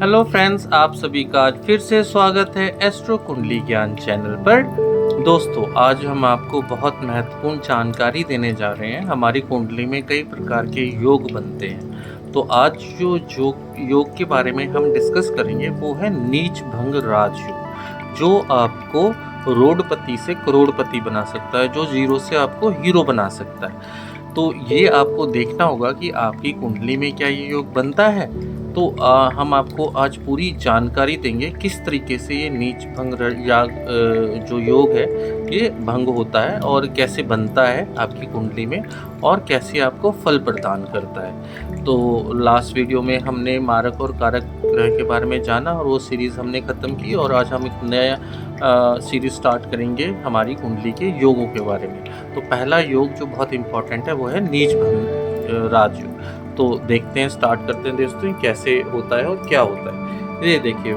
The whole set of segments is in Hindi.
हेलो फ्रेंड्स, आप सभी का आज फिर से स्वागत है एस्ट्रो कुंडली ज्ञान चैनल पर। दोस्तों, आज हम आपको बहुत महत्वपूर्ण जानकारी देने जा रहे हैं। हमारी कुंडली में कई प्रकार के योग बनते हैं, तो आज जो योग के बारे में हम डिस्कस करेंगे वो है नीच भंग राजयोग, जो आपको रोडपति से करोड़पति बना सकता है, जो जीरो से आपको हीरो बना सकता है। तो ये आपको देखना होगा कि आपकी कुंडली में क्या ये योग बनता है। तो हम आपको आज पूरी जानकारी देंगे किस तरीके से ये नीच भंग जो योग है ये भंग होता है और कैसे बनता है आपकी कुंडली में और कैसे आपको फल प्रदान करता है। तो लास्ट वीडियो में हमने मारक और कारक ग्रह के बारे में जाना और वो सीरीज़ हमने ख़त्म की, और आज हम एक नया सीरीज स्टार्ट करेंगे हमारी कुंडली के योगों के बारे में। तो पहला योग जो बहुत इम्पोर्टेंट है वो है नीच भंग राजयोग। तो देखते हैं, स्टार्ट करते हैं दोस्तों, कैसे होता है और क्या होता है। ये देखिए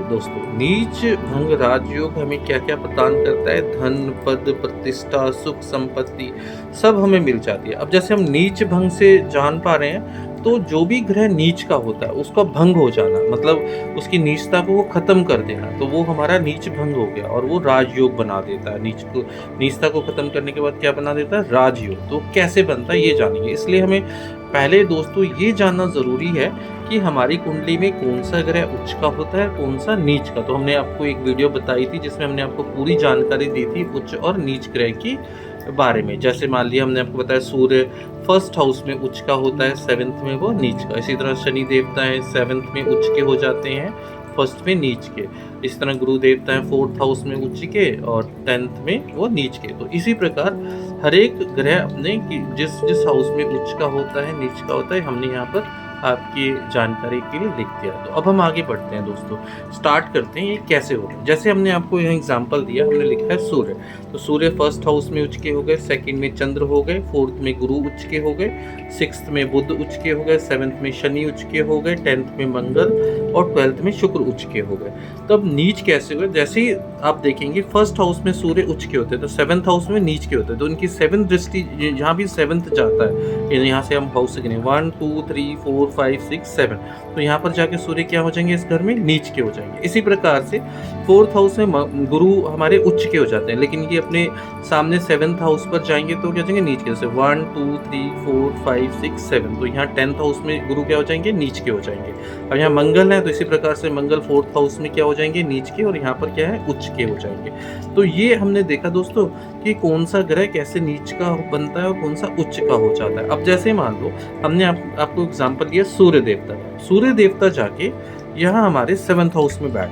दोस्तों, नीच भंग राजयोग हमें क्या क्या प्रदान करता है। धन, पद, प्रतिष्ठा, सुख, संपत्ति सब हमें मिल जाती है। अब जैसे हम नीच भंग से जान पा रहे हैं, तो जो भी ग्रह नीच का होता है उसका भंग हो जाना, मतलब उसकी नीचता को वो खत्म कर देना, तो वो हमारा नीच भंग हो गया और वो राजयोग बना देता है। नीचता को खत्म करने के बाद क्या बना देता है? राजयोग। तो कैसे बनता है ये जानेंगे। इसलिए हमें पहले दोस्तों ये जानना ज़रूरी है कि हमारी कुंडली में कौन सा ग्रह उच्च का होता है, कौन सा नीच का। तो हमने आपको एक वीडियो बताई थी जिसमें हमने आपको पूरी जानकारी दी थी उच्च और नीच ग्रह की बारे में। जैसे मान लिया हमने आपको बताया सूर्य फर्स्ट हाउस में उच्च का होता है, सेवेंथ में वो नीच का। इसी तरह शनि देवता है सेवेंथ में उच्च के हो जाते हैं, फर्स्ट में नीच के। इस तरह गुरु देवता है फोर्थ हाउस में उच्च के और 10th में वो नीच के। तो इसी प्रकार हर एक ग्रह अपने जिस जिस हाउस में उच्च का होता है, नीच का होता है, हमने यहाँ पर आपकी जानकारी के लिए लिख दिया। तो अब हम आगे बढ़ते हैं दोस्तों, स्टार्ट करते हैं ये कैसे होता है। जैसे हमने आपको यहाँ एग्जांपल दिया, हमने लिखा है सूर्य। तो सूर्य फर्स्ट हाउस में उच्च के हो गए, सेकंड में चंद्र हो गए, फोर्थ में गुरु उच्च के हो गए, सिक्स्थ में बुध उच्च के हो गए, सेवन्थ में शनि उच्च के हो गए, 10th में मंगल और 12th में शुक्र उच्च के हो गए। तो अब नीच कैसे हुए? जैसे ही आप देखेंगे फर्स्ट हाउस में सूर्य उच्च के होते हैं, तो 7th हाउस में नीच के होते हैं। तो उनकी 7th दृष्टि, जहाँ भी 7th जाता है, यहाँ से हम हाउस से गिने 1 2 3 4 5 6 7, तो यहाँ पर जाके सूर्य क्या हो जाएंगे? इस घर में नीच के हो जाएंगे। इसी प्रकार से 4th हाउस में गुरु हमारे उच्च के हो जाते हैं, लेकिन ये अपने सामने 7th हाउस पर जाएंगे तो क्या हो जाएंगे? नीच के। जैसे 1 2 3 4 5 6 7, तो यहाँ 10th हाउस में गुरु क्या हो जाएंगे? नीच के हो जाएंगे। और यहाँ मंगल है, तो इसी प्रकार से मंगल 4th हाउस में क्या हो जाएंगे? नीच के, और यहाँ पर क्या है? उच्च के हो जाएंगे। तो ये हमने देखा दोस्तों कि कौन सा ग्रह कैसे नीच का बनता है और कौन सा उच्च का हो जाता है। अब जैसे मान लो हमने आपको एग्जांपल दिया सूर्य देवता। सूर्य देवता जाके यहाँ हमारे 7th हाउस में बैठ,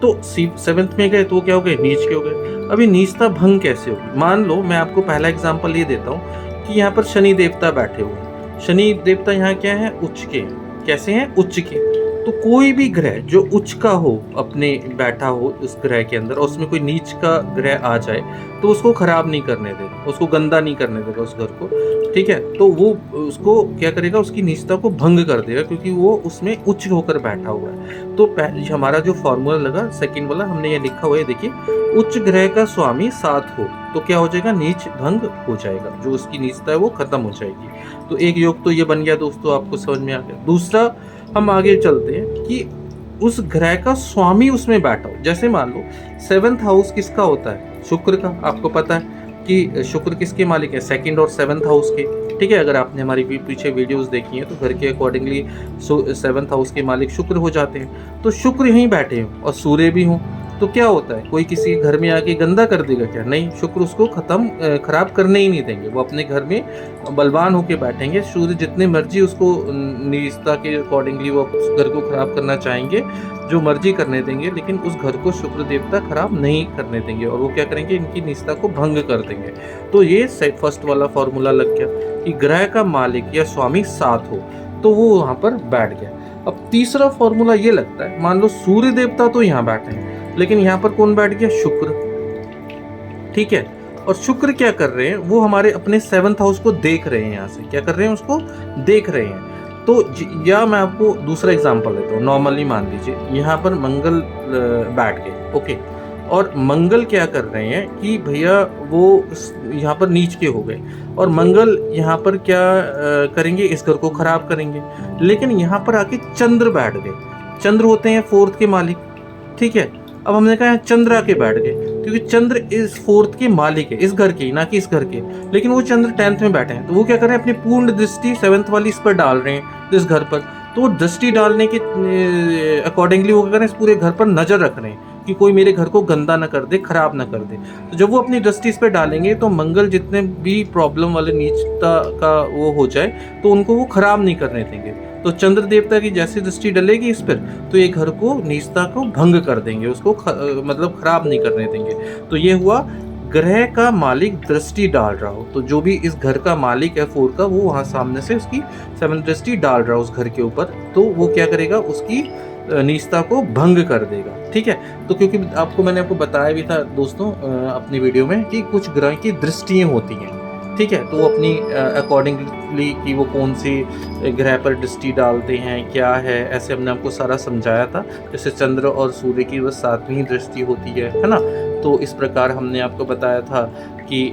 तो 7th में गए तो क्या हो गए? नीच के हो गए। अभी नीचता भंग कैसे होगी? मान लो मैं आपको पहला एग्जांपल ये देता हूँ कि यहाँ पर शनि देवता बैठे हुए हैं। शनि देवता यहाँ क्या है? उच्च के। कैसे हैं? उच्च के। तो कोई भी ग्रह जो उच्च का हो, अपने बैठा हो उस ग्रह के अंदर, और उसमें कोई नीच का ग्रह आ जाए तो उसको खराब नहीं करने देगा, उसको गंदा नहीं करने देगा उस घर को, ठीक है। तो वो उसको क्या करेगा? उसकी नीचता को भंग कर देगा, क्योंकि वो उसमें उच्च होकर बैठा हुआ है। तो हमारा जो फॉर्मूला लगा सेकंड वाला, हमने ये लिखा हुआ है, देखिए, उच्च ग्रह का स्वामी 7 हो तो क्या हो जाएगा? नीच भंग हो जाएगा, जो उसकी नीचता है वो खत्म हो जाएगी। तो एक योग तो ये बन गया दोस्तों, आपको समझ में आ गया। दूसरा, हम आगे चलते हैं कि उस ग्रह का स्वामी उसमें बैठा हो। जैसे मान लो 7th हाउस किसका होता है? शुक्र का। आपको पता है कि शुक्र किसके मालिक है? 2nd और 7th हाउस के, ठीक है। अगर आपने हमारी पीछे वीडियोस देखी हैं तो घर के अकॉर्डिंगली 7th हाउस के मालिक शुक्र हो जाते हैं। तो शुक्र यहीं बैठे हों और सूर्य भी हों, तो क्या होता है? कोई किसी के घर में आके गंदा कर देगा क्या? नहीं, शुक्र उसको खराब करने ही नहीं देंगे। वो अपने घर में बलवान होके बैठेंगे। सूर्य जितने मर्जी उसको नीचता के अकॉर्डिंगली वो उस घर को खराब करना चाहेंगे, जो मर्जी करने देंगे, लेकिन उस घर को शुक्र देवता खराब नहीं करने देंगे, और वो क्या करेंगे? इनकी नीचता को भंग कर देंगे। तो ये फर्स्ट वाला फॉर्मूला लग गया कि ग्रह का मालिक या स्वामी 7 हो तो वो वहाँ पर बैठ गया। अब तीसरा फॉर्मूला ये लगता है, मान लो सूर्य देवता तो यहाँ बैठे हैं, लेकिन यहाँ पर कौन बैठ गया? शुक्र, ठीक है। और शुक्र क्या कर रहे हैं? वो हमारे अपने 7th हाउस को देख रहे हैं। यहाँ से क्या कर रहे हैं? उसको देख रहे हैं। तो या मैं आपको दूसरा एग्जांपल देता हूँ। नॉर्मली मान लीजिए यहाँ पर मंगल बैठ गए, ओके, और मंगल क्या कर रहे हैं कि भैया वो यहाँ पर नीच के हो गए, और मंगल यहाँ पर क्या करेंगे? इस घर को खराब करेंगे। लेकिन यहाँ पर आके चंद्र बैठ गए, चंद्र होते हैं फोर्थ के मालिक, ठीक है। अब हमने कहा चंद्र आके बैठ गए, क्योंकि चंद्र इस फोर्थ के मालिक है, इस घर के, ना कि इस घर के, लेकिन वो चंद्र 10th में बैठे हैं, तो वो क्या कर रहे हैं, अपनी पूर्ण दृष्टि 7th वाली इस पर डाल रहे हैं, इस घर पर। तो दृष्टि डालने के अकॉर्डिंगली वो क्या कर रहे हैं, इस पूरे घर पर नजर रख रहे हैं कि कोई मेरे घर को गंदा ना कर दे, खराब ना कर दे। तो जब वो अपनी दृष्टि इस पर डालेंगे तो मंगल जितने भी प्रॉब्लम वाले नीचता का वो हो जाए तो उनको वो खराब नहीं करने देंगे। तो चंद्र देवता की जैसी दृष्टि डलेगी इस पर, तो ये घर को नीचता को भंग कर देंगे, उसको मतलब खराब नहीं करने देंगे। तो ये हुआ ग्रह का मालिक दृष्टि डाल रहा हो, तो जो भी इस घर का मालिक है 4 का, वो वहाँ सामने से उसकी 7th दृष्टि डाल रहा है उस घर के ऊपर, तो वो क्या करेगा, उसकी नीचता को भंग कर देगा, ठीक है। तो क्योंकि मैंने आपको बताया भी था दोस्तों अपनी वीडियो में कि कुछ ग्रह की दृष्टियाँ होती हैं, ठीक है। तो वो अपनी अकॉर्डिंगली कि वो कौन सी ग्रह पर दृष्टि डालते हैं, क्या है, ऐसे हमने आपको सारा समझाया था। जैसे चंद्र और सूर्य की वह 7वीं दृष्टि होती है ना। तो इस प्रकार हमने आपको बताया था कि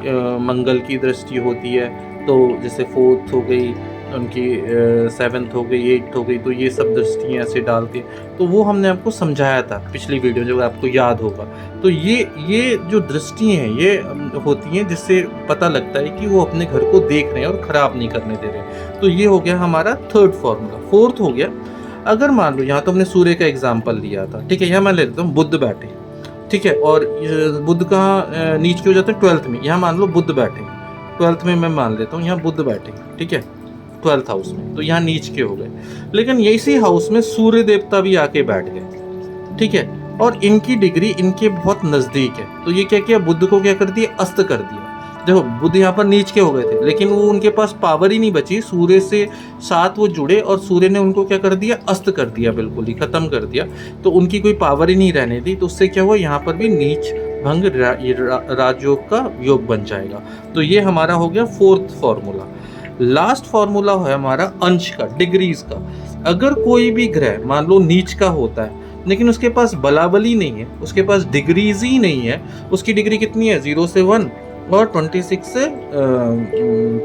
मंगल की दृष्टि होती है, तो जैसे 4th हो गई उनकी, 7th हो गई, 8th हो गई, तो ये सब दृष्टियाँ ऐसे डालती हैं। तो वो हमने आपको समझाया था पिछली वीडियो, जब आपको याद होगा। तो ये जो दृष्टियाँ हैं ये होती हैं जिससे पता लगता है कि वो अपने घर को देख रहे हैं और ख़राब नहीं करने दे रहे हैं। तो ये हो गया हमारा 3rd फॉर्मूला। 4th हो गया, अगर मान लो यहाँ तो हमने सूर्य का एग्जाम्पल लिया था, ठीक है। यहाँ मैं ले लेता हूँ बुध बैठे, ठीक है, और बुध कहाँ नीच के हो जाते हैं, 12th में। यहाँ मान लो बुध बैठे 12th में, मैं मान लेता हूँ यहाँ बुध बैठे, ठीक है, 12th हाउस में, तो यहाँ नीच के हो गए। लेकिन इसी हाउस में सूर्य देवता भी आके बैठ गए, ठीक है, और इनकी डिग्री इनके बहुत नज़दीक है। तो ये क्या किया, बुध को क्या कर दिया, अस्त कर दिया। देखो बुध यहाँ पर नीच के हो गए थे, लेकिन वो उनके पास पावर ही नहीं बची, सूर्य से साथ वो जुड़े और सूर्य ने उनको क्या कर दिया, अस्त कर दिया, बिल्कुल ही खत्म कर दिया। तो उनकी कोई पावर ही नहीं रहने दी। तो उससे क्या हुआ, यहाँ पर भी नीच भंग राजयोग का योग बन जाएगा। तो ये हमारा हो गया 4th फॉर्मूला। लास्ट फॉर्मूला है हमारा अंश का, डिग्रीज का। अगर कोई भी ग्रह मान लो नीच का होता है, लेकिन उसके पास बलाबली नहीं है, उसके पास डिग्रीज ही नहीं है, उसकी डिग्री कितनी है, 0 से 1 और 26 से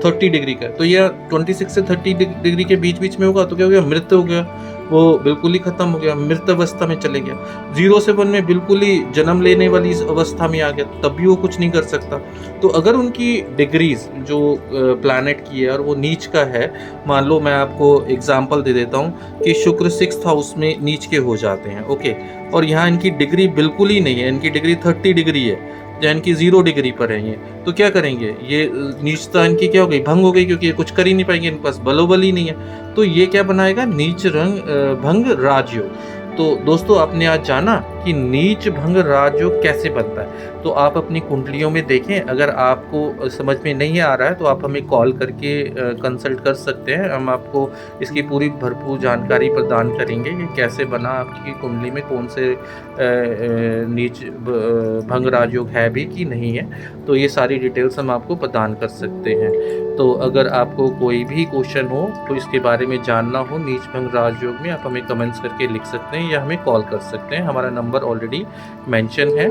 30 डिग्री का, तो यह 26 से 30 डिग्री के बीच बीच में होगा, तो क्या हो गया, मृत हो गया, वो बिल्कुल ही खत्म हो गया, मृत अवस्था में चले गया। 0 से 1 में बिल्कुल ही जन्म लेने वाली अवस्था में आ गया, तब भी वो कुछ नहीं कर सकता। तो अगर उनकी डिग्रीज जो प्लैनेट की है और वो नीच का है, मान लो मैं आपको एग्जांपल दे देता हूँ कि शुक्र 6th हाउस में नीच के हो जाते हैं, ओके, और यहाँ इनकी डिग्री बिल्कुल ही नहीं है, इनकी डिग्री 30 डिग्री है, या इनकी 0 डिग्री पर है ये, तो क्या करेंगे, ये नीचता इनकी क्या हो गई, भंग हो गई, क्योंकि ये कुछ कर ही नहीं पाएंगे, इनके पास बलोबल ही नहीं है। तो ये क्या बनाएगा, नीच भंग राजयोग। तो दोस्तों आपने आज जाना कि नीच भंग राजयोग कैसे बनता है। तो आप अपनी कुंडलियों में देखें, अगर आपको समझ में नहीं आ रहा है तो आप हमें कॉल करके कंसल्ट कर सकते हैं। हम आपको इसकी पूरी भरपूर जानकारी प्रदान करेंगे कि कैसे बना, आपकी कुंडली में कौन से नीच भंग राजयोग है भी कि नहीं है। तो ये सारी डिटेल्स हम आपको प्रदान कर सकते हैं। तो अगर आपको कोई भी क्वेश्चन हो तो इसके बारे में जानना हो नीच भंग राजयोग में, आप हमें कमेंट्स करके लिख सकते हैं या हमें कॉल कर सकते हैं। हमारा नंबर ऑलरेडी मेंशन है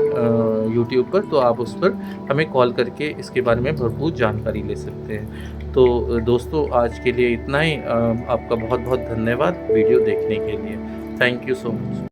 यूट्यूब पर, तो आप उस पर हमें कॉल करके इसके बारे में भरपूर जानकारी ले सकते हैं। तो दोस्तों आज के लिए इतना ही। आपका बहुत बहुत धन्यवाद वीडियो देखने के लिए। Thank you so much.